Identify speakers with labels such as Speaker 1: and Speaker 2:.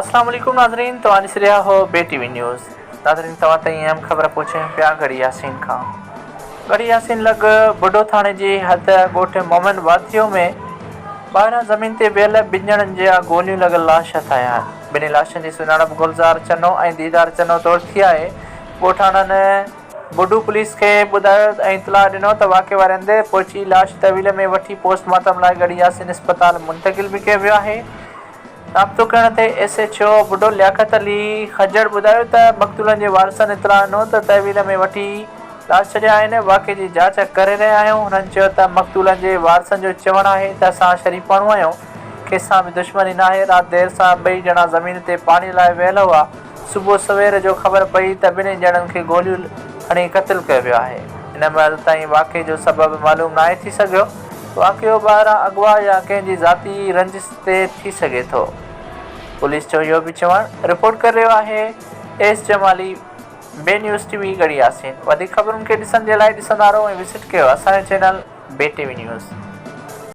Speaker 1: अस्सलाम वालेकुम नाज़रीन, तो आनिस रहा हो BTV न्यूज़। नाज़रीन तव्हां ताईं अहम ख़बर पहुचायूं पिया गढ़ी यासीन खां। गढ़ी यासीन लॻ बुढो थाणे जी हद ॻोठ मोमिन वाथियो में ॿाहिरां ज़मीन ते वियल ॿिनि ॼणनि जा गोलियूं लॻल लाश ठाहिया आहिनि। ॿिन्ही लाशनि जी सुञाणप गुलज़ार चनो ऐं दीदार चनो तौरु थी आहे। ॻोठाणनि बुडू पुलिस खे ॿुधायो ऐं इतलाह ॾिनो त वाक़े वारे हंधि पहुची लाश तहवील में वठी पोस्टमार्टम लाइ गढ़ी यासीन इस्पताल मुंतक़िल बि कयो वियो आहे। राब्तो करण ते SHO बुढो लियाकत अली खजड़ ॿुधायो त मक़तूलनि जे वारसनि इतलाह ॾिनो त तहवील में वठी लाश छॾिया आहिनि। वाक़े जी जांच करे रहिया आहियूं। हुननि चयो त मक़तूलनि जे वारसनि जो चवणु आहे त असां शरीफ़ माण्हू आहियूं, कंहिंसां बि दुश्मनी न आहे। राति देर सां ॿई ॼणा ज़मीन ते पाणी लाइ वियल हुआ। सुबुह सवेर जो ख़बर पई त ॿिन्ही ॼणनि खे गोलियूं हणी क़तलु कयो वियो आहे। हिन महिल ताईं वाक़े जो सबबु मालूम नाहे थी सघियो। वाक़ियो ॿाहिरां अगवा या कंहिंजी ज़ाती रंजिश ते थी सघे थो। पुलिस जो इहो बि चवणु रिपोर्ट करे रहियो आहे एस जमाली, बे न्यूज़ TV गढ़ी यासीन। वधीक ख़बरुनि खे ॾिसण जे लाइ ॾिसंदा रहो ऐं विज़िट कयो असांजो चैनल BTV न्यूज़।